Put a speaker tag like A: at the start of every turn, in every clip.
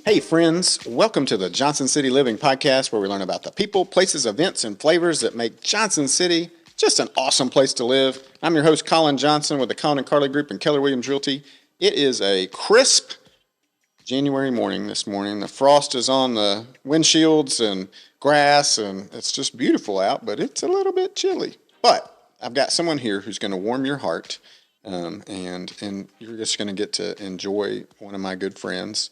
A: Hey friends, welcome to the Johnson City Living Podcast, where we learn about the people, places, events, and flavors that make Johnson City just an awesome place to live. I'm your host, Colin Johnson, with the Colin and Carly Group and Keller Realty. It is a crisp January morning this morning. The frost is on the windshields and grass, and it's just beautiful out, but it's a little bit chilly. But I've got someone here who's going to warm your heart, and you're just going to get to enjoy one of my good friends.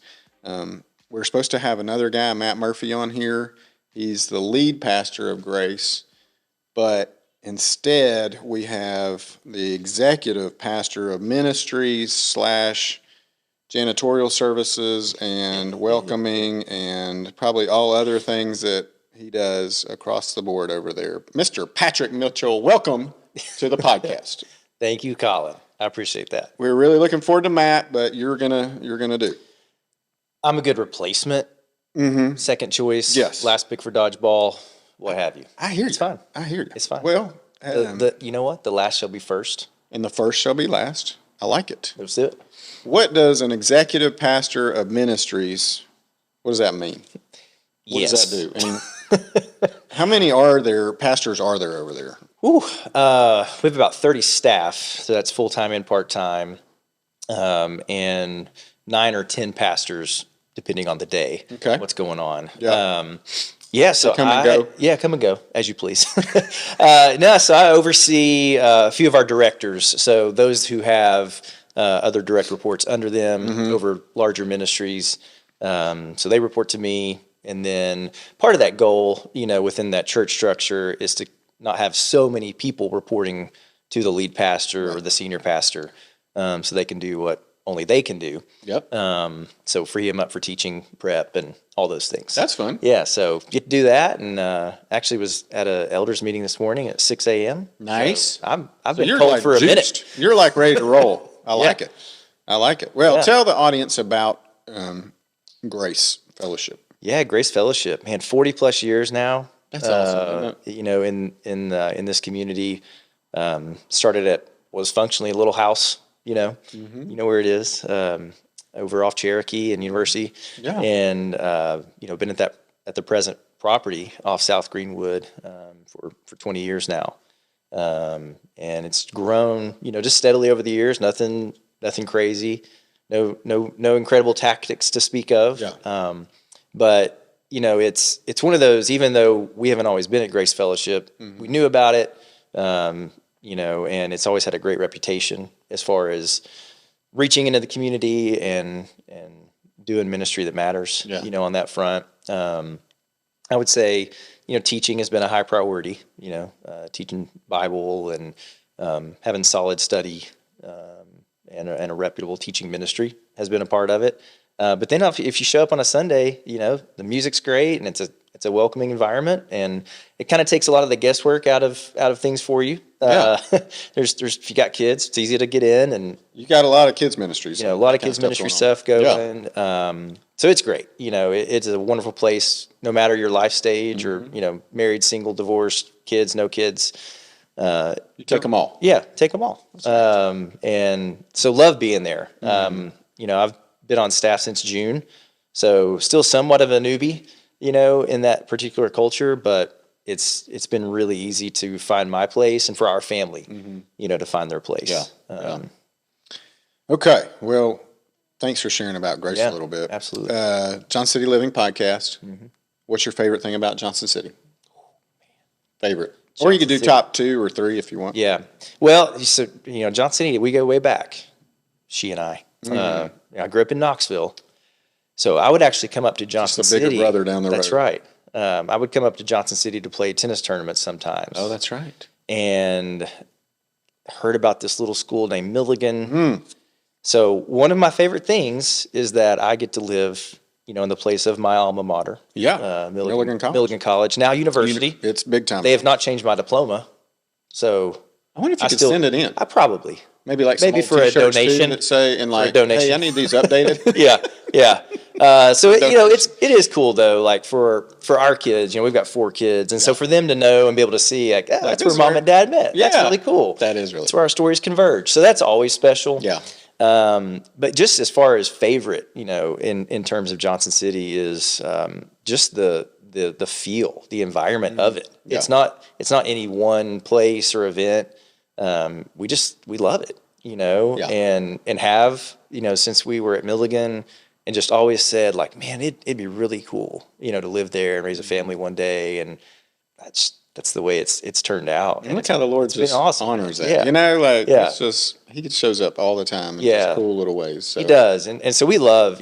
A: We're supposed to have another guy, Matt Murphy, on here. He's the lead pastor of Grace, but instead we have the executive pastor of Ministries / janitorial services and welcoming and probably all other things that he does across the board over there. Mr. Patrick Mitchell, welcome to the podcast.
B: Thank you, Colin. I appreciate that.
A: We're really looking forward to Matt, but you're gonna do.
B: I'm a good replacement. Mm-hmm. Second choice.
A: Yes.
B: Last pick for dodgeball. What have you?
A: I hear you.
B: It's fine.
A: I hear you.
B: It's fine.
A: Well,
B: you know what? The last shall be first.
A: and the first shall be last. I like it.
B: Let's do it.
A: What does an executive pastor of ministries, what does that mean? What does that do? And how many pastors are there over there?
B: We have about 30 staff, so that's full-time and part-time, and 9 or 10 pastors, depending on the day.
A: Okay.
B: What's going on.
A: Yeah.
B: So
A: come and go.
B: Yeah, come and go, as you please. So I oversee a few of our directors, so those who have other direct reports under them over larger ministries. So they report to me, and then part of that goal, within that church structure is to not have so many people reporting to the lead pastor or the senior pastor, so they can do what only they can do.
A: Yep.
B: So free him up for teaching prep and all those things.
A: That's fun.
B: Yeah, so get to do that, and actually was at an elders meeting this morning at 6 a.m.
A: Nice.
B: So I've been cold for a minute.
A: You're like ready to roll. I like it. I like it. Well, tell the audience about Grace Fellowship.
B: Yeah, Grace Fellowship, man, 40 plus years now.
A: That's awesome. Isn't it?
B: In this community, started at what was functionally a little house. You know where it is, over off Cherokee and University.
A: Yeah.
B: And been at the present property off South Greenwood for 20 years now. And it's grown, just steadily over the years. Nothing crazy. No incredible tactics to speak of.
A: Yeah.
B: But it's one of those. Even though we haven't always been at Grace Fellowship, we knew about it. And it's always had a great reputation as far as reaching into the community and doing ministry that matters.
A: Yeah.
B: On that front. I would say, teaching has been a high priority. Teaching Bible and having solid study and a reputable teaching ministry has been a part of it. But then if you show up on a Sunday, the music's great and it's a welcoming environment, and it kind of takes a lot of the guesswork out of things for you. There's if you got kids, it's easy to get in, and
A: You got a lot of kids ministries.
B: a lot of kids ministry stuff going. So it's great. It's a wonderful place, no matter your life stage or married, single, divorced, kids, no kids.
A: You take them all.
B: Yeah, take them all. And so love being there. I've been on staff since June, so still somewhat of a newbie, in that particular culture, but it's been really easy to find my place and for our family, to find their place.
A: Yeah. Okay. Well, thanks for sharing about Grace a little bit.
B: Absolutely.
A: Johnson City Living Podcast. What's your favorite thing about Johnson City? Favorite. Or you could do top 2 or 3 if you want.
B: Yeah. Well, so, Johnson City, we go way back, she and I. I grew up in Knoxville. So I would actually come up to Johnson City.
A: Just the bigger brother down the road.
B: That's right. I would come up to Johnson City to play tennis tournaments sometimes.
A: Oh, that's right.
B: And heard about this little school named Milligan. So one of my favorite things is that I get to live, in the place of my alma mater.
A: Yeah. Milligan College.
B: Milligan College, now university.
A: It's big time.
B: They have not changed my diploma. So
A: I wonder if you could send it in.
B: I probably.
A: Maybe
B: for a donation.
A: That say,
B: donation.
A: Hey, I need these updated.
B: Yeah. So it is cool though. Like for our kids, we've got 4 kids, and so for them to know and be able to see, that's where mom and dad met.
A: Yeah.
B: That's really cool.
A: That is really.
B: That's where our stories converge. So that's always special.
A: Yeah.
B: But just as far as favorite, in terms of Johnson City is just the feel, the environment of it.
A: Yeah.
B: It's not any one place or event. We love it,
A: Yeah.
B: and have, since we were at Milligan, and just always said like, man, it'd be really cool, to live there and raise a family one day. And that's the way it's turned out.
A: And look how the Lord just
B: awesome.
A: honors that.
B: Yeah.
A: It's just, he shows up all the time in just cool little ways. So.
B: He does. And so we love,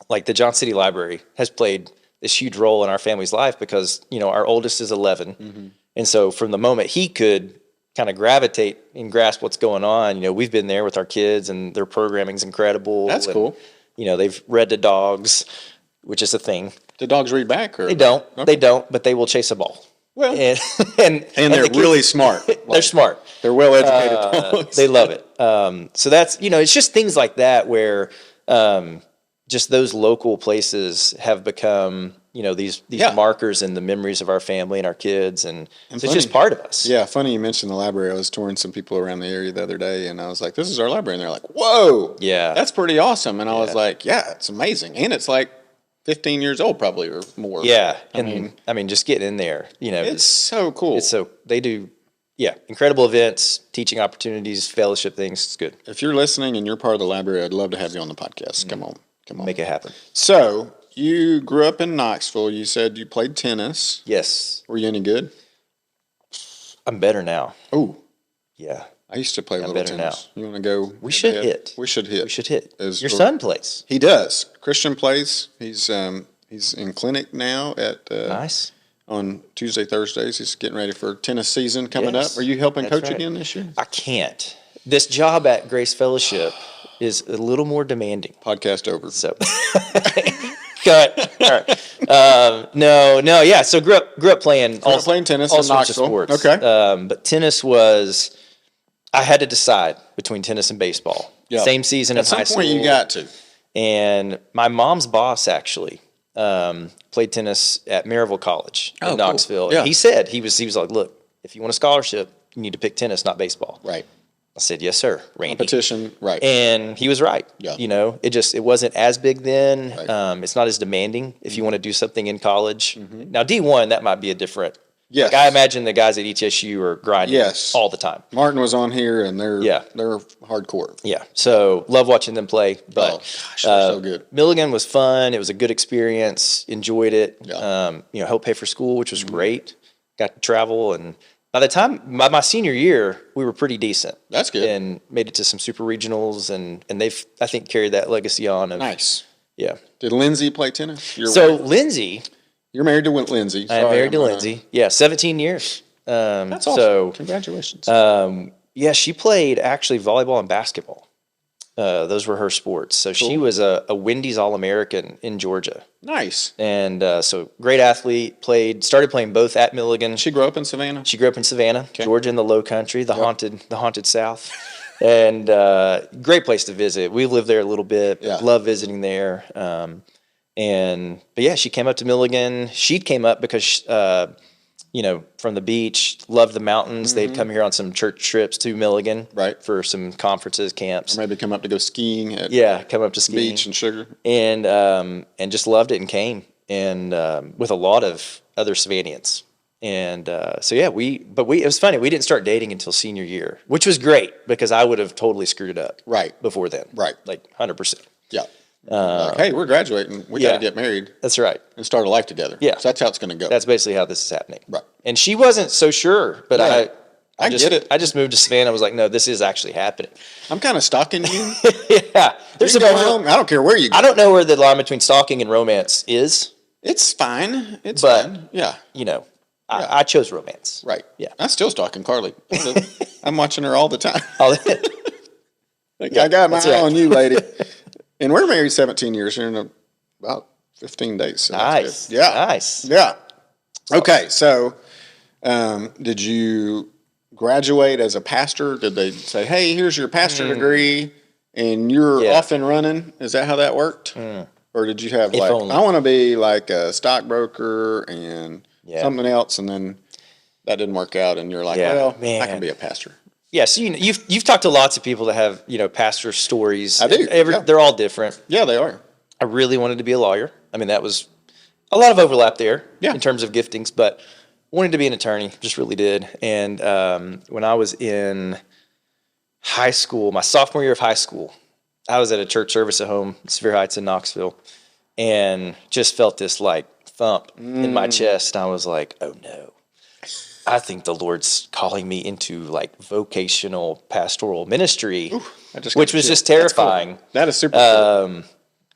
B: like the Johnson City Library has played this huge role in our family's life because, our oldest is 11. Mm-hmm. And so from the moment he could kind of gravitate and grasp what's going on, we've been there with our kids, and their programming's incredible.
A: That's cool.
B: They've read to dogs, which is a thing.
A: Do dogs read back? Or?
B: They don't.
A: Okay.
B: They don't, but they will chase a ball. Well, and
A: they're really smart.
B: They're smart.
A: They're well educated dogs.
B: They love it. So that's, it's just things like that where just those local places have become, these markers in the memories of our family and our kids, and so it's just part of us.
A: Yeah, funny you mentioned the library. I was touring some people around the area the other day, and I was like, "This is our library," and they're like, "Whoa,
B: yeah,
A: that's pretty awesome." And I was like, "Yeah, it's amazing," and it's like 15 years old, probably, or more.
B: Yeah, I mean, just getting in there,
A: it's so cool.
B: They do, incredible events, teaching opportunities, fellowship things. It's good.
A: If you're listening and you're part of the library, I'd love to have you on the podcast.
B: Mm-hmm.
A: Come on,
B: make it happen.
A: So you grew up in Knoxville. You said you played tennis.
B: Yes.
A: Were you any good?
B: I'm better now.
A: Oh,
B: yeah.
A: I used to play a little
B: better
A: tennis. Now. You want to go?
B: We should hit.
A: We should hit.
B: Your son plays.
A: He does. Christian plays. He's in clinic now at
B: nice.
A: On Tuesday, Thursdays. He's getting ready for tennis season coming up. Are you helping coach again this year?
B: I can't. This job at Grace Fellowship is a little more demanding.
A: Podcast over.
B: So, cut. All right. No. Yeah. So grew up playing.
A: Playing tennis.
B: All
A: in
B: sorts
A: Knoxville.
B: of sports.
A: Okay.
B: But tennis was. I had to decide between tennis and baseball. Yep. Same season in high school.
A: At some point, you got to.
B: And my mom's boss actually played tennis at Maryville College in Knoxville.
A: Cool. Yeah.
B: And he said he was like, look, if you want a scholarship, you need to pick tennis, not baseball.
A: Right.
B: I said, yes, sir, Randy.
A: Competition, right.
B: And he was right.
A: Yeah.
B: It wasn't as big then.
A: Right.
B: It's not as demanding if you want to do something in college. Mm-hmm. Now, D1, that might be a different.
A: Yes.
B: Like I imagine the guys at ETSU are grinding all the time.
A: Martin was on here, and they're hardcore.
B: Yeah. So love watching them play. But
A: they're so good.
B: Milligan was fun. It was a good experience. Enjoyed it.
A: Yeah.
B: Helped pay for school, which was great. Got to travel, and by the time my senior year, we were pretty decent.
A: That's good.
B: And made it to some super regionals, and they've, I think, carried that legacy on.
A: Nice.
B: Yeah.
A: Did Lindsay play tennis?
B: Lindsay.
A: You're married to Lindsay.
B: I'm married to Lindsay. Yeah, 17 years.
A: That's awesome.
B: So,
A: congratulations.
B: She played actually volleyball and basketball. Those were her sports. So She was a Wendy's All-American in Georgia.
A: Nice.
B: And so great athlete, started playing both at Milligan.
A: She grew up in Savannah?
B: She grew up in Savannah, Georgia, in the Low Country, the haunted South. And great place to visit. We lived there a little bit.
A: Yeah.
B: Love visiting there. But she came up to Milligan. She came up because, from the beach, loved the mountains. Mm-hmm. They'd come here on some church trips to Milligan,
A: right,
B: for some conferences, camps.
A: Or maybe come up to go skiing at
B: come up to skiing.
A: Beach and Sugar.
B: And just loved it and came, and with a lot of other Savannahans. And it was funny. We didn't start dating until senior year, which was great because I would have totally screwed it up before then.
A: Right.
B: Like 100%.
A: Yeah. Hey, we're graduating. We got to get married.
B: That's right.
A: And start a life together.
B: Yeah.
A: So that's how it's going to go.
B: That's basically how this is happening.
A: Right.
B: And she wasn't so sure, but I
A: get it.
B: I just moved to Savannah. I was like, no, this is actually happening.
A: I'm kind of stalking you.
B: Yeah.
A: There's a home. I don't care where you go.
B: I don't know where the line between stalking and romance is.
A: It's fine. It's fine. Yeah.
B: I chose romance.
A: Right.
B: Yeah.
A: I'm still stalking Carly. I'm watching her all the time. I got my eye on you, lady. And we're married 17 years here in about 15 days. So
B: nice.
A: That's good. Yeah.
B: Nice.
A: Yeah. Okay. So, did you graduate as a pastor? Did they say, hey, here's your pastor degree and you're off and running? Is that how that worked? Or did you have I want to be like a stockbroker and something else, and then that didn't work out and you're like, I can be a pastor?
B: Yeah, so you've talked to lots of people that have pastor stories.
A: I do. Yeah.
B: They're all different.
A: Yeah, they are.
B: I really wanted to be a lawyer. I mean, that was a lot of overlap there in terms of giftings, but wanted to be an attorney, just really did. And when I was in high school, my sophomore year of high school, I was at a church service at home, Sevier Heights in Knoxville, and just felt this like thump in my chest. And I was like, oh no, I think the Lord's calling me into like vocational pastoral ministry, which was just terrifying.
A: Cool. That is super cool.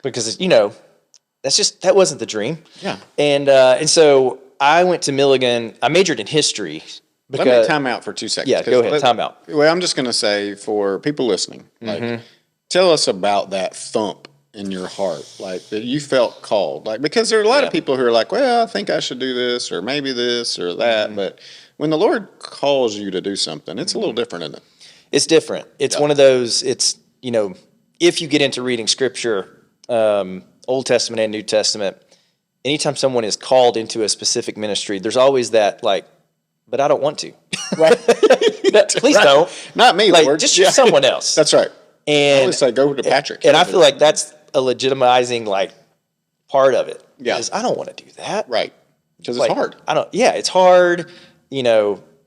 B: Because, that wasn't the dream.
A: Yeah.
B: And so I went to Milligan. I majored in history.
A: Let me time out for 2 seconds.
B: Yeah, go ahead. Time out.
A: Well, I'm just going to say for people listening, like, tell us about that thump in your heart, like that you felt called, like, because there are a lot of people who are like, well, I think I should do this or maybe this or that. But when the Lord calls you to do something, it's a little different, isn't it?
B: It's different. It's one of those, if you get into reading scripture, Old Testament and New Testament, anytime someone is called into a specific ministry, there's always that like, but I don't want to.
A: Right.
B: Please don't.
A: Not me,
B: like,
A: Lord.
B: Just choose someone else.
A: That's right.
B: And
A: I always say go to Patrick.
B: And I feel like that's a legitimizing like part of it.
A: Yeah.
B: Because I don't want to do that.
A: Right. Because it's hard.
B: It's hard.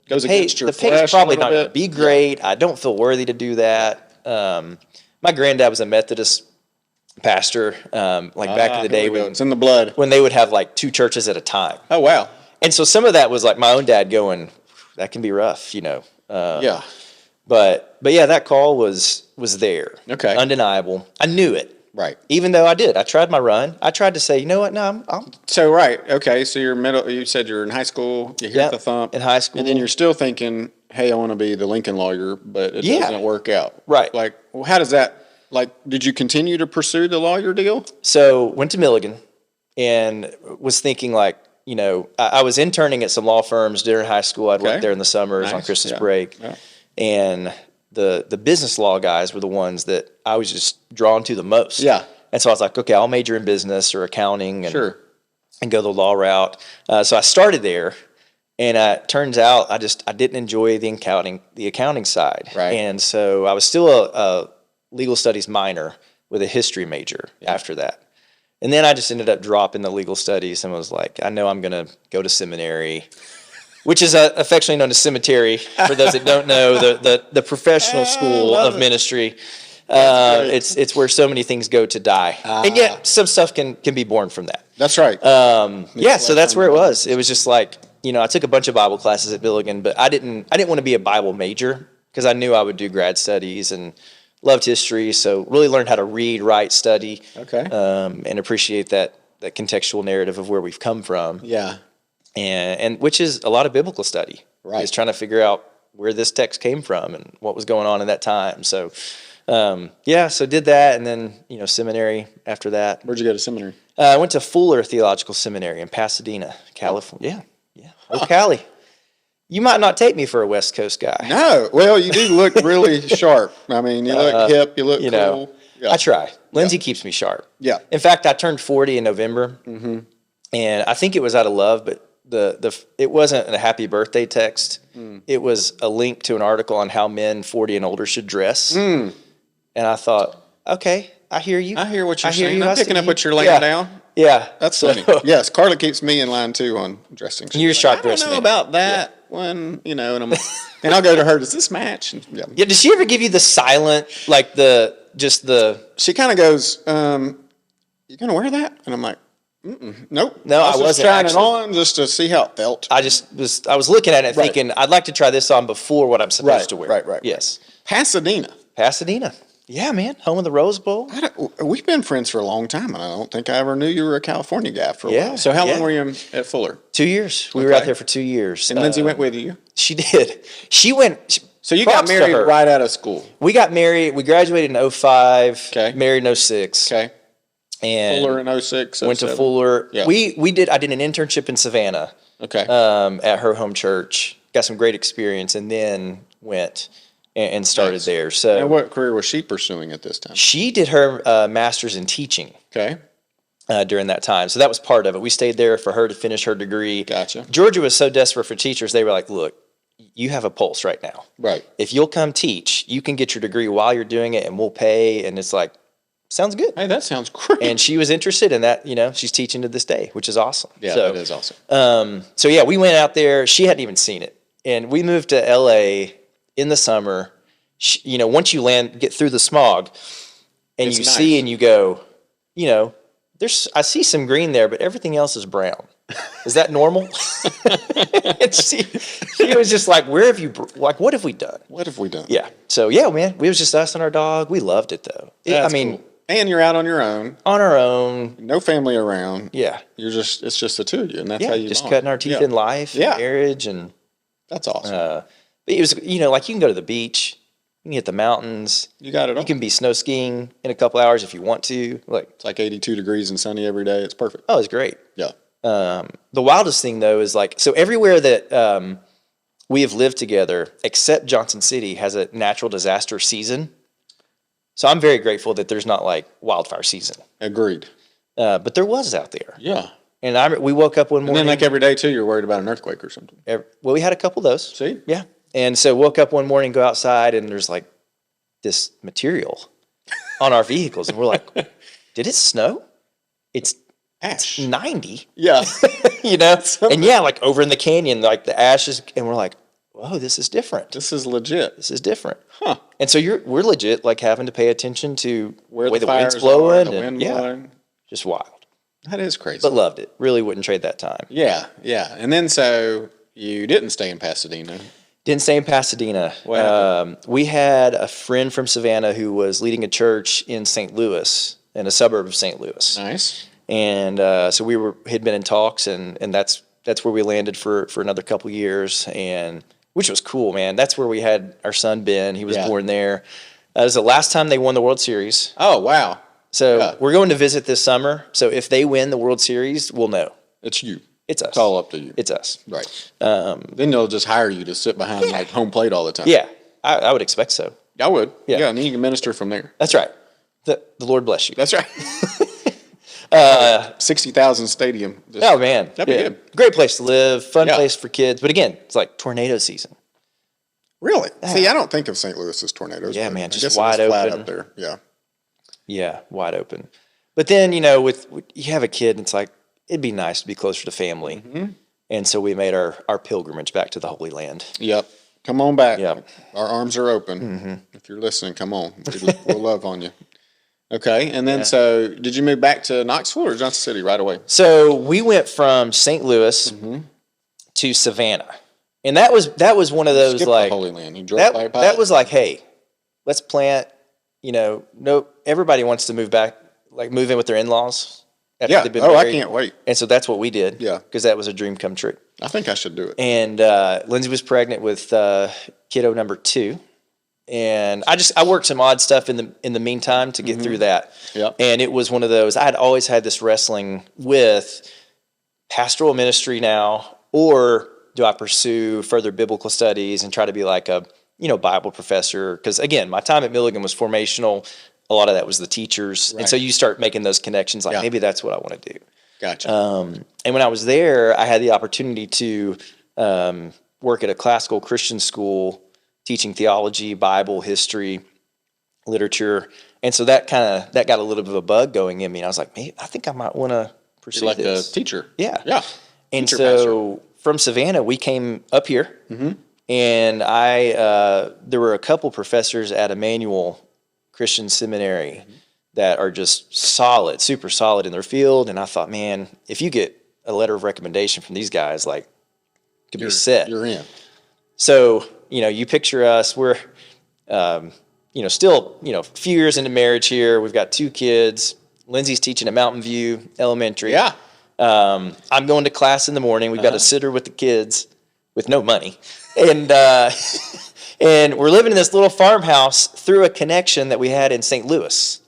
A: Goes against your
B: the
A: flesh
B: pay's probably
A: a
B: not
A: little
B: going to be great. I don't feel worthy to do that. My granddad was a Methodist pastor, back in the day when
A: it's in the blood.
B: When they would have like 2 churches at a time.
A: Oh wow.
B: And so some of that was like my own dad going, that can be rough,
A: Yeah.
B: But yeah, that call was there.
A: Okay.
B: Undeniable. I knew it.
A: Right.
B: Even though I tried my run. I tried to say, you know what? No, I'm
A: So right. Okay. So you said you're in high school. You hear the thump
B: in high school,
A: and then you're still thinking, hey, I want to be the Lincoln lawyer, but it doesn't work out.
B: Right.
A: Like, well, how does that? Like, did you continue to pursue the lawyer deal?
B: So went to Milligan and was thinking like, I was interning at some law firms during high school. I'd work there in the summers on Christmas break. Yeah. And the business law guys were the ones that I was just drawn to the most.
A: Yeah.
B: And so I was like, okay, I'll major in business or accounting and go the law route. So I started there, and it turns out I didn't enjoy the accounting side.
A: Right.
B: And so I was still a legal studies minor with a history major after that. And then I just ended up dropping the legal studies and was like, I know I'm going to go to seminary, which is affectionately known as cemetery for those that don't know, the professional school of ministry. It's where so many things go to die. And yet some stuff can be born from that.
A: That's right.
B: So that's where it was. It was just like, I took a bunch of Bible classes at Milligan, but I didn't want to be a Bible major because I knew I would do grad studies and loved history. So really learned how to read, write, study, and appreciate that contextual narrative of where we've come from.
A: Yeah.
B: And which is a lot of biblical study.
A: Right.
B: Is trying to figure out where this text came from and what was going on in that time. So, so did that, and then seminary after that.
A: Where'd you go to seminary?
B: I went to Fuller Theological Seminary in Pasadena, California. Yeah. Oh, Cali. You might not take me for a West Coast guy.
A: No. Well, you do look really sharp. I mean, you look hip. You look cool. Yeah.
B: I try. Lindsay keeps me sharp.
A: Yeah.
B: In fact, I turned 40 in November, and I think it was out of love, but it wasn't a happy birthday text. It was a link to an article on how men 40 and older should dress. And I thought, okay, I hear you.
A: I hear what you're saying. I'm picking up what you're laying down.
B: Yeah.
A: That's funny. Yes, Carla keeps me in line too on dressing.
B: You're sharp dressing.
A: I don't know about that one, and I'll go to her, does this match? And,
B: does she ever give you the silent, like
A: she kind of goes, you going to wear that? And I'm like, nope.
B: No, I wasn't
A: trying it on just to see how it felt.
B: I was looking at it thinking, I'd like to try this on before what I'm supposed to wear.
A: Right.
B: Yes.
A: Pasadena.
B: Yeah, man. Home of the Rose Bowl.
A: We've been friends for a long time, and I don't think I ever knew you were a California guy for a while. So how long were you at Fuller?
B: 2 years. We were out there for 2 years.
A: And Lindsay went with you?
B: She did. She went.
A: So you got married right out of school?
B: We got married. We graduated in 2005.
A: Okay.
B: Married in 2006.
A: Okay.
B: And
A: Fuller in 2006.
B: Went to Fuller. Yeah. I did an internship in Savannah.
A: Okay.
B: At her home church. Got some great experience, and then went and started there. So,
A: and what career was she pursuing at this time?
B: She did her master's in teaching.
A: Okay.
B: During that time. So that was part of it. We stayed there for her to finish her degree.
A: Gotcha.
B: Georgia was so desperate for teachers, they were like, look, you have a pulse right now.
A: Right.
B: If you'll come teach, you can get your degree while you're doing it, and we'll pay. And it's like, sounds good.
A: Hey, that sounds great.
B: And she was interested in that. She's teaching to this day, which is awesome.
A: Yeah,
B: so,
A: that is awesome.
B: So yeah, we went out there. She hadn't even seen it, and we moved to LA in the summer. Once you get through the smog, and
A: It's
B: you
A: nice.
B: see, and you go, I see some green there, but everything else is brown. Is that normal? And she was just like, what have we done?
A: What have we done?
B: Yeah. So yeah, man, it was just us and our dog. We loved it though.
A: That's cool. And you're out on your own.
B: On our own.
A: No family around.
B: Yeah.
A: It's just the two of you, and that's how you
B: just
A: bond.
B: cutting our teeth in life, and marriage, and
A: that's awesome.
B: but it was, like you can go to the beach, you can hit the mountains.
A: You got it all.
B: You can be snow skiing in a couple hours if you want to.
A: It's like 82 degrees and sunny every day. It's perfect.
B: Oh, it's great.
A: Yeah.
B: The wildest thing though is so everywhere that we have lived together, except Johnson City, has a natural disaster season. So I'm very grateful that there's not like wildfire season.
A: Agreed.
B: But there was out there.
A: Yeah.
B: And we woke up one morning.
A: And then like every day too, you're worried about an earthquake or something.
B: Well, we had a couple of those.
A: See?
B: Yeah. And so woke up one morning, go outside, and there's like this material on our vehicles. And we're like, did it snow? It's
A: Ash.
B: 90.
A: Yeah.
B: And yeah, like over in the canyon, like the ashes, and we're like, whoa, this is different.
A: This is legit.
B: This is different.
A: Huh.
B: And so we're legit like having to pay attention to
A: Where
B: way
A: the
B: wind's
A: fires
B: blowing.
A: are, the wind blowing.
B: Just wild.
A: That is crazy.
B: But loved it. Really wouldn't trade that time.
A: Yeah. And then so you didn't stay in Pasadena.
B: Didn't stay in Pasadena.
A: What happened?
B: We had a friend from Savannah who was leading a church in St. Louis, in a suburb of St. Louis.
A: Nice.
B: And so had been in talks, and that's where we landed for another couple years, and which was cool, man. That's where we had our son Ben. He was born there. It was the last time they won the World Series.
A: Oh, wow.
B: So we're going to visit this summer. So if they win the World Series, we'll know.
A: It's you.
B: It's us.
A: It's all up to you.
B: It's us.
A: Right. Then they'll just hire you to sit behind like home plate all the time.
B: Yeah, I would expect so.
A: I would.
B: Yeah.
A: And then you can minister from there.
B: That's right. The Lord bless you.
A: That's right. 60,000 stadium.
B: Oh, man.
A: That'd be good.
B: Great place to live, fun place for kids. But again, it's like tornado season.
A: Really? See, I don't think of St. Louis as tornadoes.
B: Yeah,
A: but
B: man,
A: I
B: just
A: guess
B: wide
A: it's flat
B: open.
A: up there. Yeah.
B: Yeah, wide open. But then, with you have a kid, and it's like, it'd be nice to be closer to family. Mm-hmm. And so we made our pilgrimage back to the Holy Land.
A: Yep. Come on back.
B: Yep.
A: Our arms are open. Mm-hmm. If you're listening, come on. We'll love on you. Okay. And then, so did you move back to Knoxville or Johnson City right away?
B: So we went from St. Louis to Savannah. And that was one of those
A: Skip
B: like
A: the Holy Land. You drove by
B: that was like, hey, let's plant, everybody wants to move back, like move in with their in-laws.
A: Yeah.
B: They've been
A: I
B: married.
A: can't wait.
B: And so that's what we did.
A: Yeah.
B: Because that was a dream come true.
A: I think I should do it.
B: And Lindsay was pregnant with kiddo number 2. And I worked some odd stuff in the meantime to get through that.
A: Yep.
B: And it was one of those, I had always had this wrestling with pastoral ministry now, or do I pursue further biblical studies and try to be like a, Bible professor? Because again, my time at Milligan was formational. A lot of that was the teachers.
A: Right.
B: And so you start making those connections, like maybe that's what I want to do.
A: Gotcha.
B: And when I was there, I had the opportunity to work at a classical Christian school teaching theology, Bible, history, literature. And so that got a little bit of a bug going in me. And I was like, man, I think I might want to pursue
A: You're like
B: this.
A: a teacher.
B: Yeah.
A: Yeah.
B: And
A: Teacher,
B: so from Savannah, we came up here. Mm-hmm. And there were a couple professors at Emmanuel Christian Seminary that are just solid, super solid in their field. And I thought, man, if you get a letter of recommendation from these guys, like, it could be set.
A: You're in.
B: So, you picture us, we're, still, a few years into marriage here. We've got 2 kids. Lindsay's teaching at Mountain View Elementary.
A: Yeah.
B: I'm going to class in the morning. We've got a sitter with the kids with no money. And and we're living in this little farmhouse through a connection that we had in St. Louis.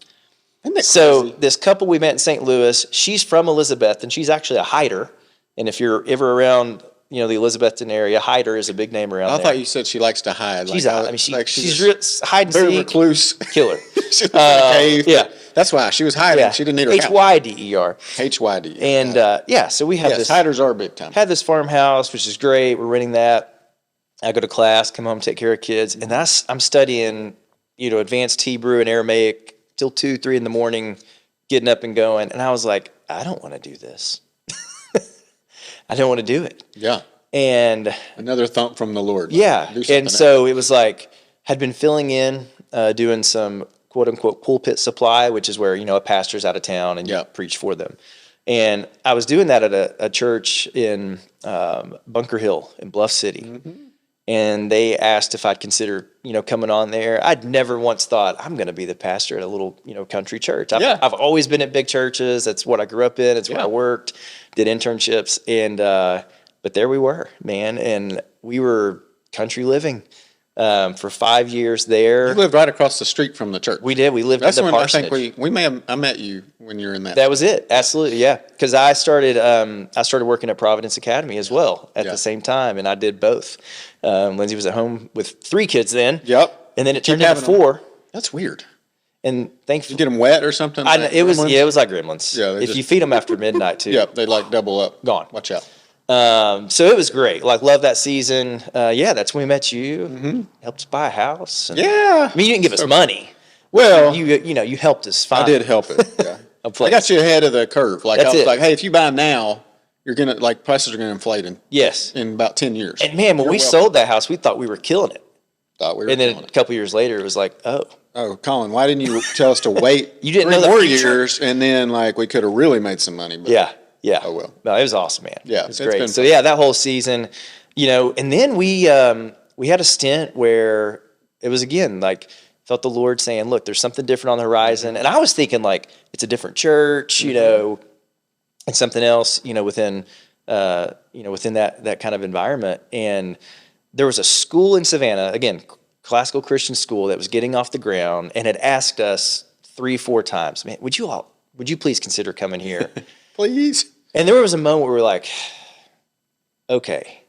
A: Isn't that
B: So
A: crazy?
B: this couple we met in St. Louis, she's from Elizabeth, and she's actually a hider. And if you're ever around, the Elizabethton area, hider is a big name around
A: I
B: there.
A: thought you said she likes to hide.
B: She's
A: like,
B: out. I mean, she's hide and
A: very
B: seek.
A: recluse.
B: Killer.
A: She was in a cave.
B: Yeah.
A: That's why she was hiding.
B: Yeah.
A: She didn't need her help.
B: HYDER.
A: HYD.
B: And so we have
A: yes,
B: this.
A: hiders are big time.
B: Had this farmhouse, which is great. We're renting that. I go to class, come home, take care of kids, and I'm studying, advanced Hebrew and Aramaic till 2, 3 in the morning, getting up and going. And I was like, I don't want to do this. I don't want to do it.
A: Yeah.
B: And
A: another thump from the Lord.
B: Yeah. And so it was like, had been filling in, doing some quote unquote pulpit supply, which is where, a pastor's out of town and you preach for them. And I was doing that at a church in Bunker Hill in Bluff City. Mm-hmm. And they asked if I'd consider, coming on there. I'd never once thought I'm going to be the pastor at a little, country church. I've always been at big churches. That's what I grew up in. It's where I worked, did internships. And, but there we were, man. And we were country living for 5 years there.
A: You lived right across the street from the church.
B: We did. We lived in the parsonage.
A: I think we may have, I met you when you were in that.
B: That was it. Absolutely. Yeah. Because I started working at Providence Academy as well at the same time. And I did both. Lindsay was at home with 3 kids then.
A: Yep.
B: And then it turned into 4.
A: That's weird.
B: And thankfully,
A: you get them wet or something?
B: It was like gremlins. Yeah. If you feed them after midnight too.
A: Yep. They like double up.
B: Gone.
A: Watch out.
B: So it was great. Like, love that season. That's when we met you. Mm-hmm. Helped us buy a house. And, I mean, you didn't give us money.
A: Well,
B: you helped us find.
A: I did help it. Yeah. I got you ahead of the curve. Like, I was like, hey, if you buy them now, you're going to, prices are going to inflate in about 10 years.
B: And man, when we sold that house, we thought we were killing it.
A: And
B: then a couple years later, it was like,
A: oh, Colin, why didn't you tell us to wait?
B: You didn't know
A: 3 more years, and then we could have really made some money. But,
B: yeah.
A: Oh well.
B: No, it was awesome, man.
A: Yeah,
B: it was great. So that whole season, and then we had a stint where it was again felt the Lord saying, "Look, there's something different on the horizon," and I was thinking it's a different church, and something else, within that kind of environment. And there was a school in Savannah, again, classical Christian school that was getting off the ground and had asked us 3-4 times, "Man, would you please consider coming here?"
A: Please.
B: And there was a moment where we were like, okay,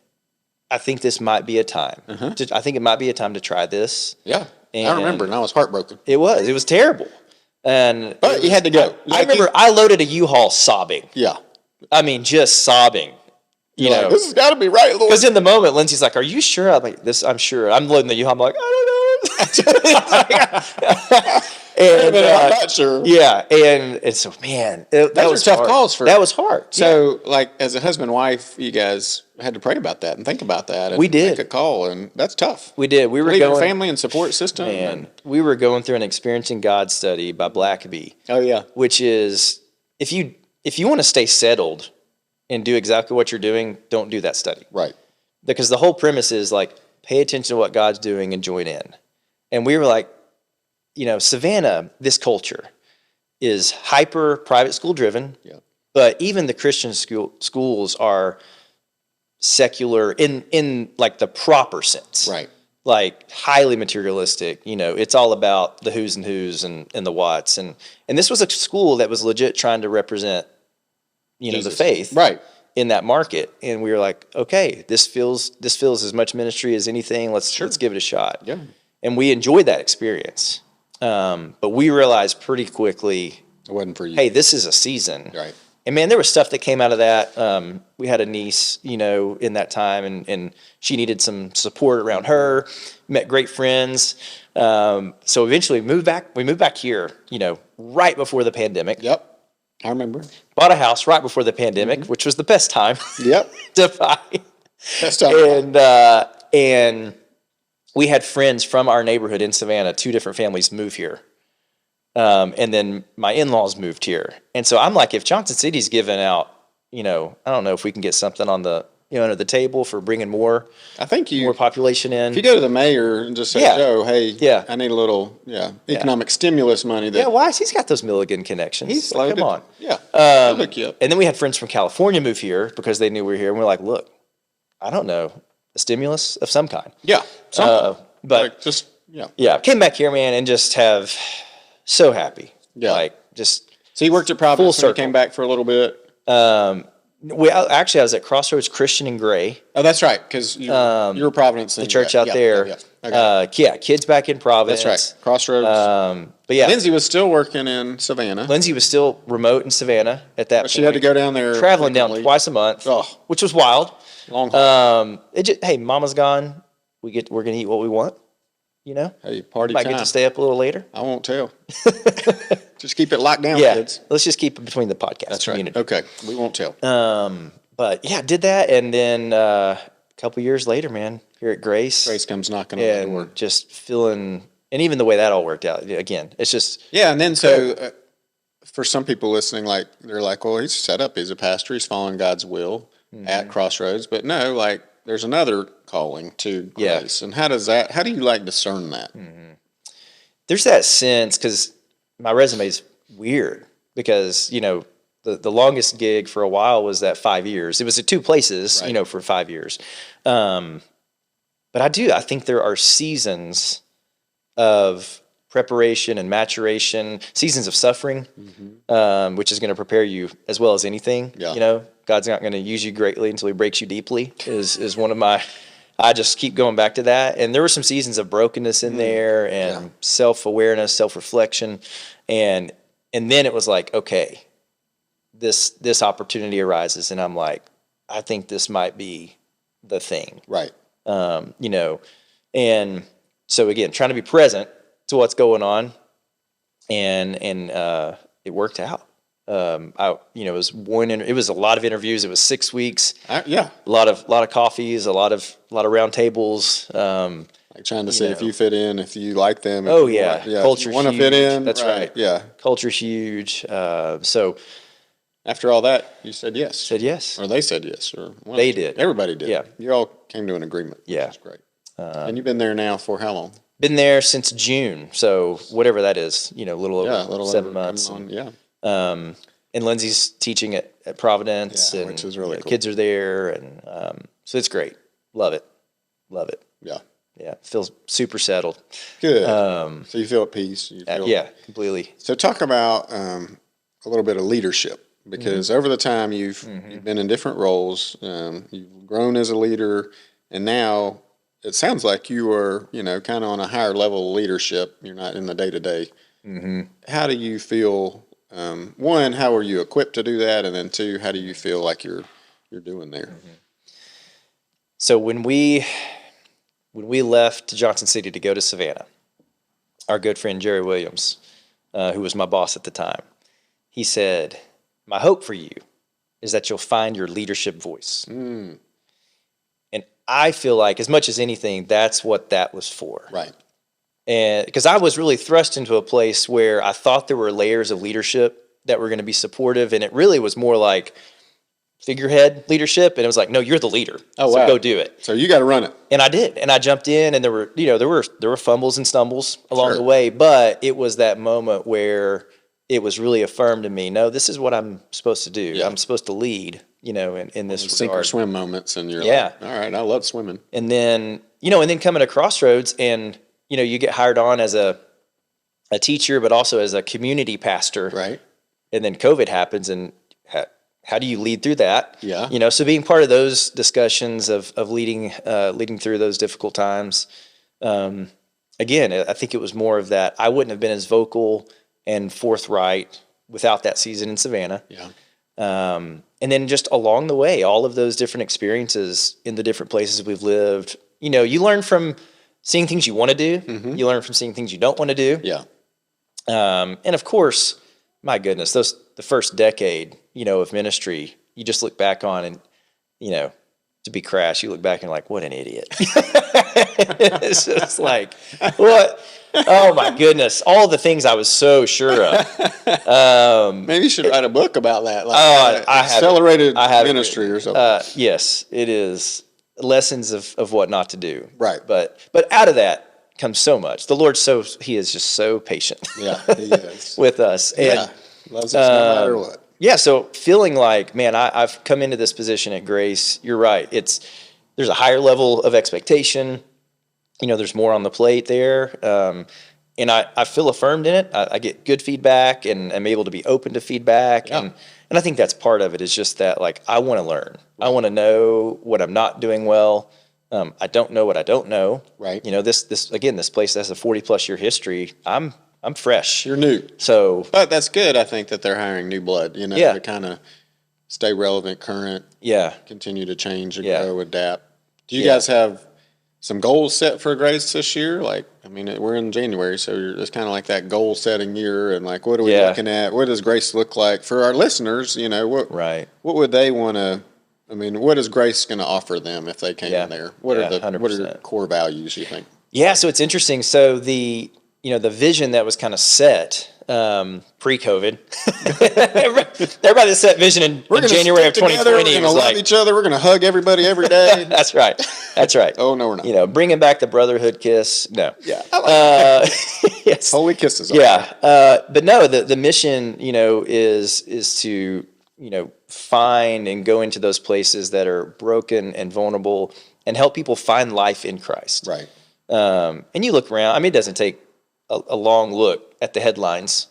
B: I think this might be a time. I think it might be a time to try this.
A: Yeah. And I remember, and I was heartbroken.
B: It was terrible.
A: But you had to go.
B: I remember I loaded a U-Haul sobbing.
A: Yeah.
B: I mean, just sobbing.
A: This has got to be right, Lord.
B: Because in the moment, Lindsay's like, "Are you sure?" I'm like, "I'm sure." I'm loading the U-Haul. I'm like, "I don't know." And,
A: I'm not sure.
B: Yeah, and so man, that was
A: tough
B: hard.
A: calls
B: that was hard.
A: So, as a husband and wife, you guys had to pray about that and think about that. And
B: we did
A: make a call, and that's tough.
B: We did. We were
A: going
B: going
A: family and support system.
B: Man, we were going through an Experiencing God study by Blackaby.
A: Oh yeah,
B: which is if you want to stay settled and do exactly what you're doing, don't do that study.
A: Right.
B: Because the whole premise is pay attention to what God's doing and join in. And we were like, Savannah, this culture is hyper private school driven, but even the Christian schools are secular in the proper sense,
A: right?
B: Highly materialistic. It's all about the who's and who's and the whats. And this was a school that was legit trying to represent, Jesus. The faith,
A: right,
B: in that market. And we were like, okay, this feels as much ministry as anything. Let's give it a shot.
A: Yeah.
B: And we enjoyed that experience. But we realized pretty quickly
A: it wasn't for you.
B: Hey, this is a season.
A: Right.
B: And man, there was stuff that came out of that. We had a niece, in that time and she needed some support around her, met great friends. So eventually we moved back here, right before the pandemic.
A: Yep. I remember.
B: Bought a house right before the pandemic, which was the best time.
A: Yep.
B: To buy.
A: Best time.
B: And we had friends from our neighborhood in Savannah, 2 different families move here. And then my in-laws moved here. And so I'm like, if Johnson City's giving out, I don't know if we can get something on the, under the table for bringing more population in.
A: If you go to the mayor and just say, Joe, hey, I need a little, economic stimulus money.
B: Why? He's got those Milligan connections.
A: He's
B: come on.
A: Yeah. I'll look you up.
B: And then we had friends from California move here because they knew we were here. And we're like, look, I don't know, a stimulus of some kind.
A: Yeah.
B: But came back here, man, and just have so happy. Yeah.
A: So you worked at Providence and came back for a little bit?
B: I was at Crossroads Christian in Gray.
A: Oh, that's right, because you were Providence.
B: The church out there. Okay. Kids back in Providence.
A: That's right, Crossroads.
B: But yeah.
A: Lindsay was still working in Savannah.
B: Lindsay was still remote in Savannah at that point.
A: She had to go down there.
B: Traveling down twice a month, which was wild.
A: Long haul.
B: Hey, mama's gone. we're going to eat what we want, you know?
A: Hey, party
B: Might
A: time.
B: get to stay up a little later.
A: I won't tell. Just keep it locked down,
B: Yeah.
A: kids.
B: Let's just keep it between the podcast
A: That's
B: community.
A: right. Okay. We won't tell.
B: But yeah, did that. And then a couple years later, man, here at Grace.
A: Grace comes knocking on the door.
B: And just feeling, and even the way that all worked out, again, it's just.
A: Yeah. And then so for some people listening, like they're like, well, he's set up. He's a pastor. He's following God's will at Crossroads. But no, like there's another calling to Grace. And how do you like discern that?
B: There's that sense, because my resume is weird, because, you know, the longest gig for a while was that 5 years. It was at two places, you know, for 5 years. But I think there are seasons of preparation and maturation, seasons of suffering, which is going to prepare you as well as anything.
A: Yeah.
B: You know, God's not going to use you greatly until he breaks you deeply is one of my, I just keep going back to that. And there were some seasons of brokenness in there and self-awareness, self-reflection. And then it was like, okay, this opportunity arises. And I'm like, I think this might be the thing.
A: Right.
B: You know, and so again, trying to be present to what's going on, and it worked out. It was a lot of interviews. It was 6 weeks.
A: Yeah.
B: A lot of coffees, a lot of round tables.
A: Like trying to see if you fit in, if you like them.
B: Culture.
A: You want to fit in.
B: That's right.
A: Yeah.
B: Culture's huge. So
A: after all that, you said yes.
B: Said yes.
A: Or they said yes. Or
B: they did.
A: Everybody did.
B: Yeah.
A: You all came to an agreement.
B: Yeah.
A: Which is great. And you've been there now for how long?
B: Been there since June. So whatever that is, you know, a little over 7 months. And Lindsay's teaching at Providence, and
A: which is really cool.
B: Kids are there, and so it's great. Love it. Yeah. Feels super settled.
A: Good. So you feel at peace.
B: Completely.
A: So talk about a little bit of leadership, because over the time you've been in different roles. You've grown as a leader, and now it sounds like you are, you know, kind of on a higher level of leadership. You're not in the day-to-day. How do you feel? One, how are you equipped to do that? And then two, how do you feel like you're doing there?
B: So when we left Johnson City to go to Savannah, our good friend Jerry Williams, who was my boss at the time, he said, "My hope for you is that you'll find your leadership voice." And I feel like, as much as anything, that's what that was for.
A: Right.
B: And because I was really thrust into a place where I thought there were layers of leadership that were going to be supportive, and it really was more like figurehead leadership. And it was like, no, you're the leader.
A: Oh,
B: so
A: wow.
B: go do it.
A: So you got to run it.
B: And I did. And I jumped in, and there were fumbles and stumbles along the way, but it was that moment where it was really affirmed to me, no, this is what I'm supposed to do. Yeah. I'm supposed to lead, you know, in this regard.
A: Sink or swim moments, and you're like, all right, I love swimming.
B: And then, coming to Crossroads, and, you get hired on as a teacher, but also as a community pastor.
A: Right. And
B: then COVID happens, and how do you lead through that?
A: Yeah.
B: So being part of those discussions of leading through those difficult times, again, I think it was more of that. I wouldn't have been as vocal and forthright without that season in Savannah.
A: Yeah.
B: And then just along the way, all of those different experiences in the different places we've lived, you learn from seeing things you want to do. You learn from seeing things you don't want to do.
A: Yeah.
B: And of course, my goodness, the first decade, of ministry, you just look back on, and, to be crass, you look back and like, what an idiot. It's just like, what? Oh my goodness. All the things I was so sure of.
A: Maybe you should write a book about that.
B: Like
A: accelerated ministry or something.
B: Yes, it is. Lessons of what not to do.
A: Right.
B: But out of that comes so much. The Lord, he is just so patient.
A: Yeah, he is.
B: With us.
A: Yeah.
B: And,
A: loves us no matter what.
B: Yeah, so feeling like, man, I've come into this position at Grace. You're right. There's a higher level of expectation. There's more on the plate there. And I feel affirmed in it. I get good feedback, and I'm able to be open to feedback. Yeah. And I think that's part of it, is just that, like, I want to learn. I want to know what I'm not doing well. I don't know what I don't know.
A: Right.
B: This place has a 40+ year history. I'm fresh.
A: You're new.
B: So,
A: but that's good. I think that they're hiring new blood,
B: yeah.
A: to kind of stay relevant, current.
B: Yeah.
A: Continue to change and
B: yeah.
A: grow, adapt. Do you guys have some goals set for Grace this year? Like, I mean, we're in January, so it's kind of like that goal setting year, and like, what are we looking at? What does Grace look like for our listeners? You know, what would they want to? I mean, what is Grace going to offer them if they came there? What are the core values you think?
B: Yeah, so it's interesting. So the vision that was kind of set pre-COVID, everybody that set vision in January of 2020.
A: We're going to love each other. We're going to hug everybody every day.
B: That's right.
A: Oh, no, we're not.
B: Bringing back the brotherhood kiss. No.
A: Yeah. I like yes. Holy kisses.
B: Yeah. But no, the mission, is to, find and go into those places that are broken and vulnerable and help people find life in Christ.
A: Right.
B: And you look around, I mean, it doesn't take a long look at the headlines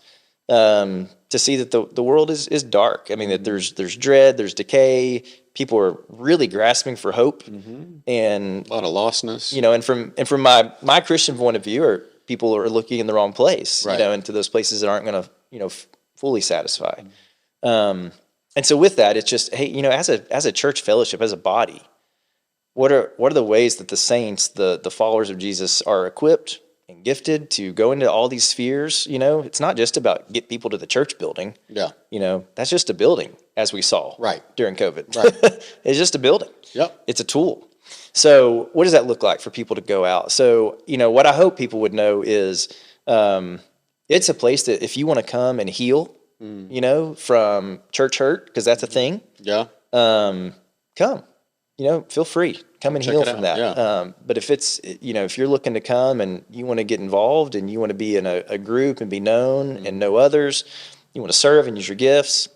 B: to see that the world is dark. I mean, that there's dread, there's decay. People are really grasping for hope, and
A: a lot of lostness.
B: And from my Christian point of view, people are looking in the wrong place.
A: Right.
B: Into those places that aren't going to fully satisfy. And so with that, it's just, hey, as a church fellowship, as a body, what are the ways that the saints, the followers of Jesus, are equipped and gifted to go into all these spheres? It's not just about get people to the church building.
A: Yeah.
B: That's just a building, as we saw during COVID.
A: Right.
B: It's just a building.
A: Yep.
B: It's a tool. So what does that look like for people to go out? So, what I hope people would know is it's a place that if you want to come and heal, from church hurt, because that's a thing.
A: Yeah.
B: Come. Feel free. Come and heal from that.
A: Yeah.
B: But if it's, if you're looking to come and you want to get involved and you want to be in a group and be known and know others, you want to serve and use your gifts,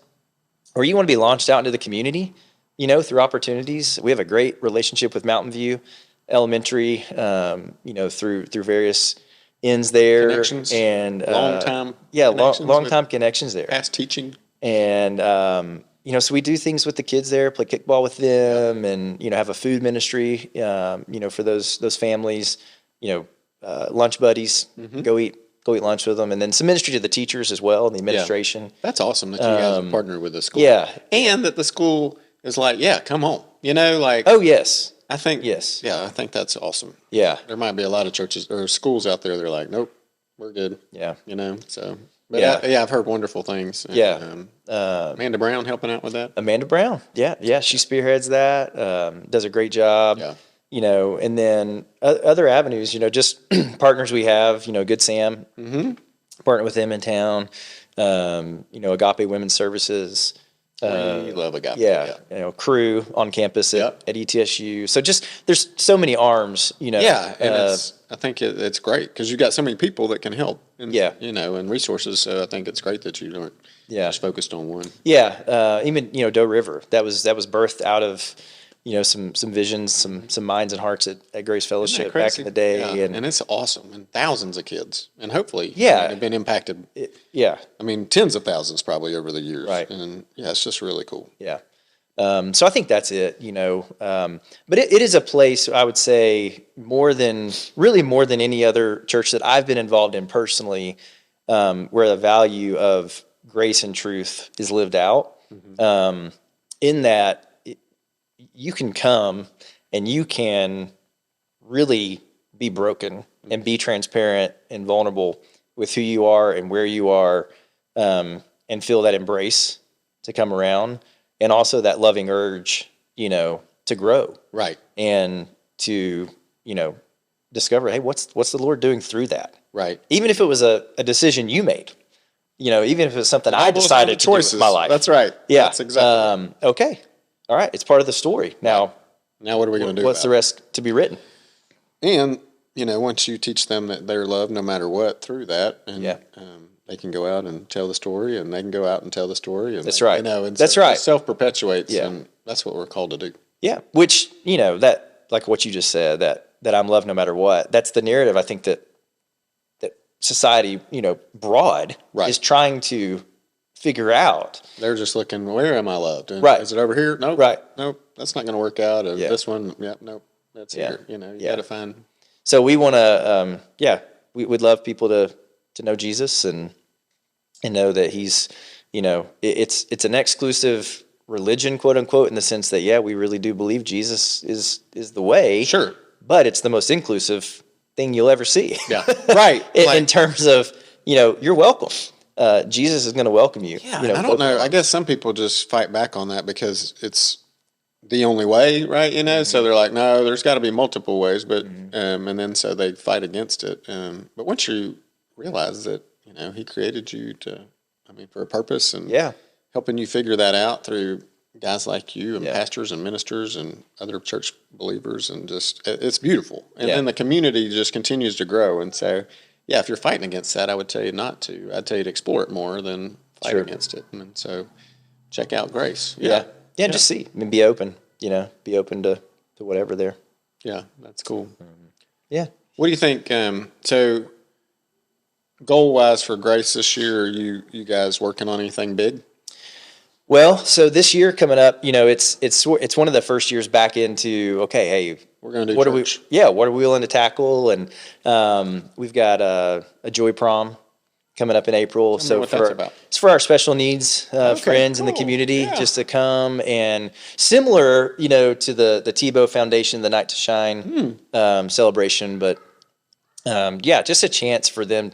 B: or you want to be launched out into the community, through opportunities. We have a great relationship with Mountain View Elementary, through various ends there.
A: Connections.
B: And
A: long time
B: connections there.
A: Past teaching.
B: And so we do things with the kids there, play kickball with them, and have a food ministry, for those families. Lunch buddies, go eat lunch with them, and then some ministry to the teachers as well, and the administration.
A: Yeah. That's awesome that you guys have partnered with the school.
B: Yeah,
A: and that the school is like, come on,
B: Oh yes,
A: I think
B: yes,
A: I think that's awesome.
B: Yeah,
A: there might be a lot of churches or schools out there that are like, nope, we're good.
B: Yeah,
A: so. But I've heard wonderful things. And, Amanda Brown helping out with that.
B: Amanda Brown, yeah, she spearheads that, does a great job.
A: Yeah.
B: And then other avenues, just partners we have. Good Sam, partner with them in town. Agape Women's Services.
A: We love Agape.
B: Yeah, crew on campus at ETSU. So just there's so many arms.
A: Yeah, and I think it's great because you've got so many people that can help. And, and resources. So I think it's great that you aren't just focused on one.
B: Yeah, even Doe River that was birthed out of some visions, some minds and hearts at Grace Fellowship back in the day,
A: and it's awesome, and thousands of kids, and hopefully have been impacted.
B: I
A: mean tens of ththousands probably over the years,
B: right?
A: And it's just really cool.
B: Yeah. So I think that's it, but it is a place I would say more than any other church that I've been involved in personally, where the value of grace and truth is lived out, in that you can come and you can really be broken and be transparent and vulnerable with who you are and where you are, and feel that embrace to come around. And also that loving urge, to grow,
A: right,
B: and to discover, hey, what's the Lord doing through that,
A: right?
B: Even if it was a decision you made, even if it was something I decided to do with my life.
A: That's right.
B: Yeah,
A: that's exactly.
B: Okay, all right, it's part of the story. Now
A: what are we going to do?
B: What's the rest to be written?
A: And once you teach them that they're loved no matter what through that, and they can go out and tell the story, and they can go out and tell the story. And
B: that's right.
A: And
B: that's right.
A: It self-perpetuates, and that's what we're called to do.
B: Yeah, which, that, like what you just said, that I'm loved no matter what, that's the narrative I think that society, broad, is trying to figure out.
A: They're just looking, where am I loved? And
B: right.
A: Is it over here? Nope.
B: Right.
A: Nope. That's not going to work out. And this one, nope. That's here. You got to find.
B: So we want to, we would love people to know Jesus and know that he's, it's an exclusive religion, quote unquote, in the sense that, we really do believe Jesus is the way.
A: Sure.
B: but it's the most inclusive thing you'll ever see.
A: Yeah. Right.
B: In terms of, you're welcome. Jesus is going to welcome you.
A: Yeah. I don't know. I guess some people just fight back on that because it's the only way, right? So they're like, no, there's got to be multiple ways, but, and then so they fight against it. But once you realize that, he created you for a purpose and helping you figure that out through guys like you and pastors and ministers and other church believers, and just it's beautiful. And then the community just continues to grow. And so, if you're fighting against that, I would tell you not to. I'd tell you to explore it more than fight against it. And so, check out Grace.
B: Yeah. Just see. I mean, be open. Be open to whatever there.
A: Yeah, that's cool.
B: Yeah.
A: What do you think? So, goal wise for Grace this year, are you guys working on anything big?
B: Well, so this year coming up, it's one of the first years back into, okay, hey,
A: we're going to do
B: what
A: church.
B: what are we willing to tackle? And we've got a Joy Prom coming up in April.
A: So
B: it's for our special needs friends in the community just to come, and similar, to the Tebow Foundation, the Night to Shine celebration, but just a chance for them,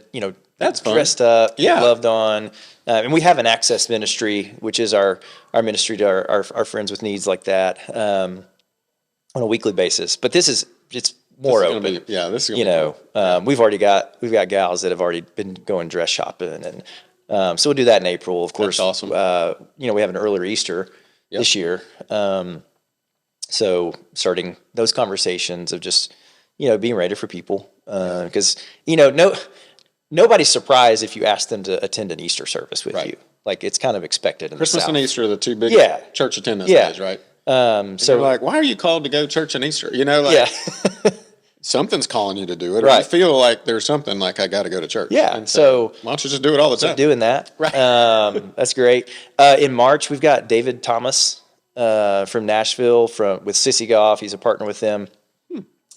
A: that's
B: dressed up, loved on. And we have an access ministry, which is our ministry to our friends with needs like that on a weekly basis. But it's more open.
A: This is gonna be
B: we've got gals that have already been going dress shopping, and so we'll do that in April. Of course,
A: that's awesome.
B: We have an earlier Easter this year, so starting those conversations of just being ready for people, because nobody's surprised if you ask them to attend an Easter service with you. Like, it's kind of expected in
A: Christmas
B: the South.
A: and Easter are the two big church attendance days, right?
B: So
A: you're like, why are you called to go to church on Easter? Something's calling you to do it. Or you feel like there's something like, I got to go to church.
B: Yeah.
A: And so why don't you just do it all the time?
B: Doing that.
A: Right.
B: That's great. In March, we've got David Thomas from Nashville with Sissy Goff. He's a partner with them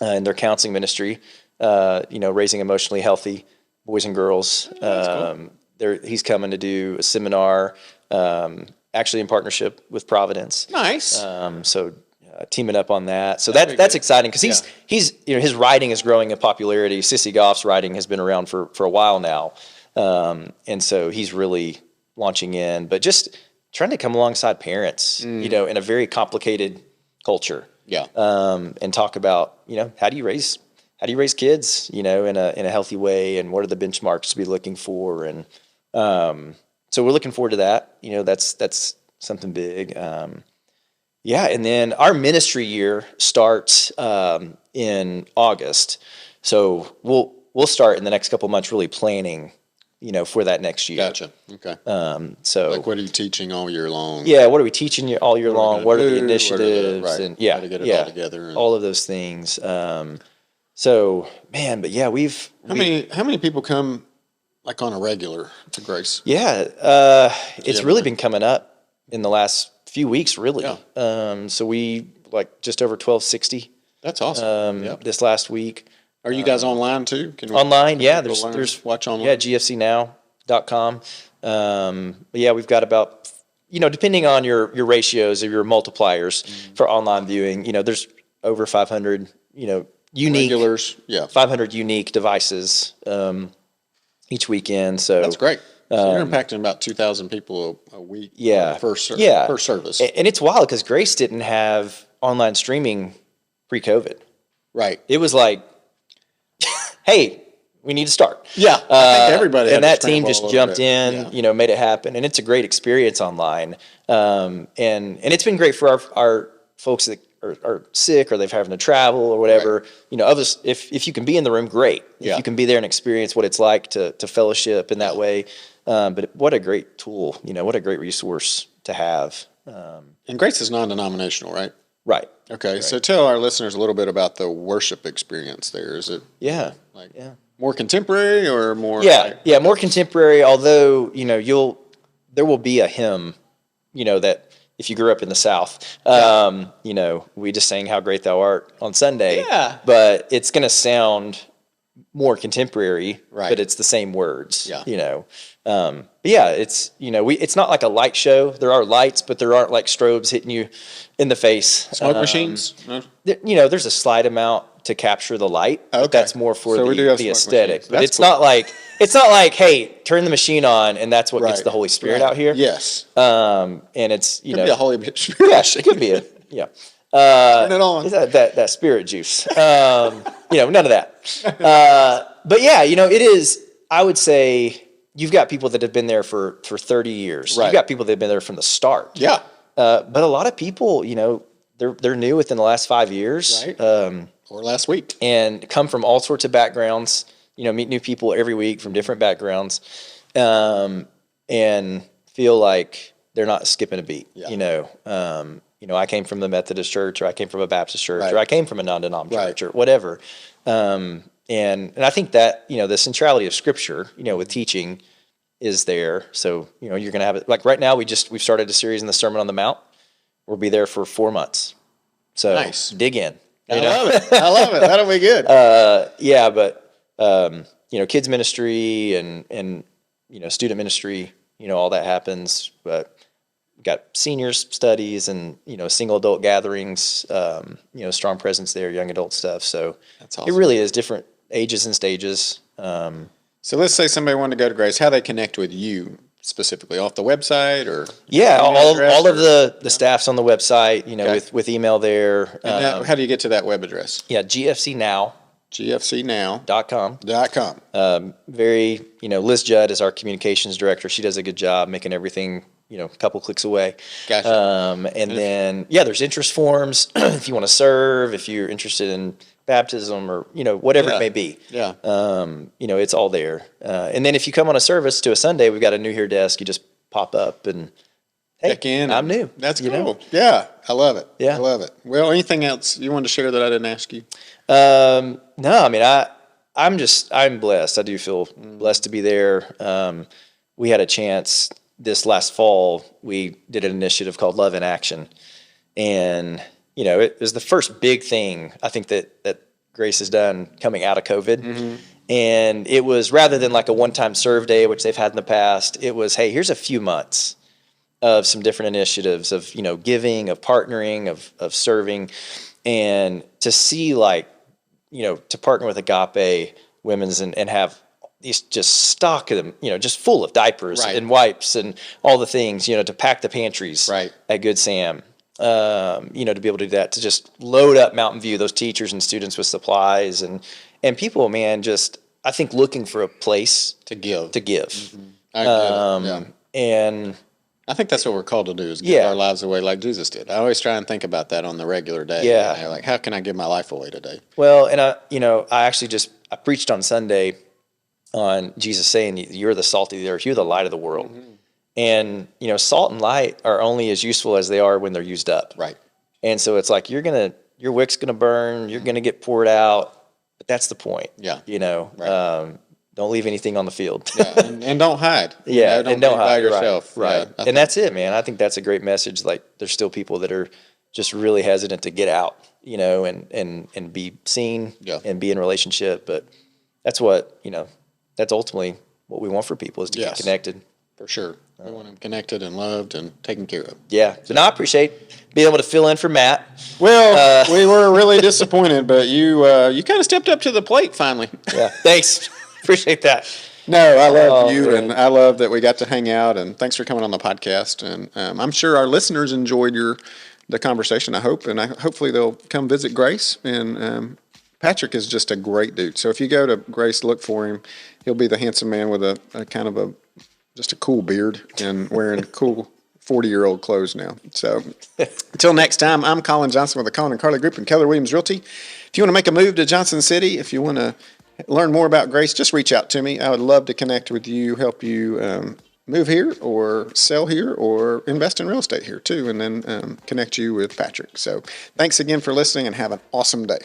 B: in their counseling ministry, raising emotionally healthy boys and girls.
A: Cool.
B: He's coming to do a seminar, actually in partnership with Providence.
A: Nice.
B: Teaming up on that. So that's exciting because he's his writing is growing in popularity. Sissy Goff's writing has been around for a while now. And so he's really launching in, but just trying to come alongside parents, in a very complicated culture.
A: Yeah.
B: And talk about, how do you raise kids, in a healthy way, and what are the benchmarks to be looking for? And so we're looking forward to that. That's something big. And then our ministry year starts in August. So we'll start in the next couple of months really planning, for that next year.
A: Gotcha. Okay.
B: So
A: like, what are you teaching all year long?
B: Yeah, what are we teaching all year long? What are the initiatives?
A: Right.
B: And
A: how to get it all together. And
B: all of those things. So, man, but yeah,
A: how many people come like on a regular to Grace?
B: Yeah, it's really been coming up in the last few weeks, really.
A: Yeah.
B: So we just over 1,260.
A: That's awesome.
B: This last week.
A: Are you guys online too?
B: Online, yeah. There's
A: watch online.
B: Yeah, gfcnow.com. But yeah, we've got about, depending on your ratios or your multipliers for online viewing, there's over 500, unique
A: regulars,
B: 500 unique devices each weekend. So
A: that's great. So you're impacting about 2,000 people a week. First service.
B: And it's wild because Grace didn't have online streaming pre-COVID.
A: Right.
B: It was like, hey, we need to start.
A: Yeah. I think everybody
B: and that team just jumped in, made it happen. And it's a great experience online. And it's been great for our folks that are sick or they're having to travel or whatever, right. If you can be in the room, great. If you can be there and experience what it's like to fellowship in that way. But what a great tool, what a great resource to have.
A: And Grace is non-denominational, right?
B: Right.
A: Okay. Right. So tell our listeners a little bit about the worship experience there. Is it more contemporary or more?
B: Yeah. More contemporary, although, there will be a hymn, that if you grew up in the South, we just sang How Great Thou Art on Sunday, but it's going to sound more contemporary, right. But it's the same words, But it's, it's not like a light show. There are lights, but there aren't like strobes hitting you in the face.
A: Smoke machines?
B: There's a slight amount to capture the light.
A: Okay.
B: But that's more for
A: So we do have
B: the
A: smoke
B: aesthetic.
A: machines.
B: But
A: That's
B: it's
A: cool.
B: not like, hey, turn the machine on and that's what gets
A: Right.
B: the Holy Spirit
A: Right.
B: out here.
A: Yes.
B: And it's
A: Could be a Holy Spirit.
B: yeah, it could be yeah.
A: Turn it on.
B: Is that spirit juice? None of that. But yeah, it is. I would say you've got people that have been there for 30 years.
A: Right.
B: You've got people that have been there from the start.
A: Yeah.
B: But a lot of people, they're new within the last 5 years.
A: Right. Or last week.
B: And come from all sorts of backgrounds. Meet new people every week from different backgrounds, and feel like they're not skipping a beat.
A: Yeah.
B: I came from the Methodist church, or I came from a Baptist church,
A: Right.
B: or I came from a non-denom
A: Right.
B: church, or whatever. And I think that, the centrality of Scripture, with teaching is there. So, you're going to have it. Like right now, we've started a series in the Sermon on the Mount. We'll be there for 4 months. So
A: Nice.
B: dig in.
A: I love it. I love it. That'll be good.
B: Yeah, but kids ministry and student ministry, all that happens. But we've got seniors studies and single adult gatherings. Strong presence there, young adult stuff. So
A: That's awesome.
B: It really is different ages and stages.
A: So let's say somebody wanted to go to Grace. How they connect with you specifically? Off the website or?
B: Yeah,
A: email address
B: all of
A: or-
B: the staff's on the website.
A: Okay.
B: With email there.
A: And now, how do you get to that web address?
B: Yeah, gfcnow.com.
A: GFCnow.com.
B: Very, Liz Judd is our communications director. She does a good job making everything, a couple clicks away.
A: Gotcha.
B: And then, there's interest forms if you want to serve, if you're interested in baptism or, whatever
A: Yeah.
B: it may be.
A: Yeah.
B: It's all there. And then if you come on a service to a Sunday, we've got a new here desk. You just pop up and, hey,
A: Check in.
B: I'm new.
A: That's cool.
B: know?
A: Yeah. I love it.
B: Yeah.
A: I love it. Well, anything else you wanted to share that I didn't ask you?
B: No, I mean, I'm blessed. I do feel blessed to be there. We had a chance this last fall. We did an initiative called Love in Action. And, it was the first big thing I think that Grace has done coming out of COVID. Mm-hmm. And it was, rather than like a one-time serve day, which they've had in the past, it was, hey, here's a few months of some different initiatives of, giving, of partnering, of serving. And to see to partner with Agape Women's and have these just stock of them, just full of diapers
A: Right.
B: and wipes and all the things, to pack the pantries
A: Right.
B: at Good Sam, to be able to do that, to just load up Mountain View, those teachers and students with supplies and people, man, just, I think looking for a place
A: To give.
B: to give.
A: Mm-hmm. I get it. Yeah.
B: And
A: I think that's what we're called to do is give
B: Yeah.
A: our lives away like Jesus did. I always try and think about that on the regular day.
B: Yeah.
A: Like, how can I give my life away today?
B: well, and I actually I preached on Sunday on Jesus saying, you're the salt of the earth, you're the light of the world. Mm-hmm. And, salt and light are only as useful as they are when they're used up.
A: Right.
B: And so it's like, your wick's going to burn, you're going to get poured out, but that's the point.
A: Yeah.
B: Right. Don't leave anything on the field.
A: Yeah. And don't hide.
B: Yeah.
A: Don't
B: and don't
A: be by
B: hide
A: yourself.
B: Right.
A: Yeah,
B: And that's it, man. I think that's a great message. Like, there's still people that are just really hesitant to get out, and be seen
A: Yeah.
B: and be in relationship. But that's what, that's ultimately what we want for people is to
A: Yes.
B: get connected.
A: For sure. We want them connected and loved and taken care of.
B: Yeah. So now I appreciate being able to fill in for Matt.
A: Well, we were really disappointed, but you kind of stepped up to the plate finally.
B: Yeah. Thanks. Appreciate that.
A: No, I love you,
B: man.
A: and I love that we got to hang out, and thanks for coming on the podcast. And I'm sure our listeners enjoyed the conversation, I hope, and hopefully they'll come visit Grace. And Patrick is just a great dude. So if you go to Grace, look for him. He'll be the handsome man with a kind of just a cool beard and wearing cool 40-year-old clothes now. So until next time, I'm Colin Johnson with the Colin and Carly Group and Keller Williams Realty. If you want to make a move to Johnson City, if you want to learn more about Grace, just reach out to me. I would love to connect with you, help you move here or sell here or invest in real estate here too, and then connect you with Patrick. So thanks again for listening and have an awesome day.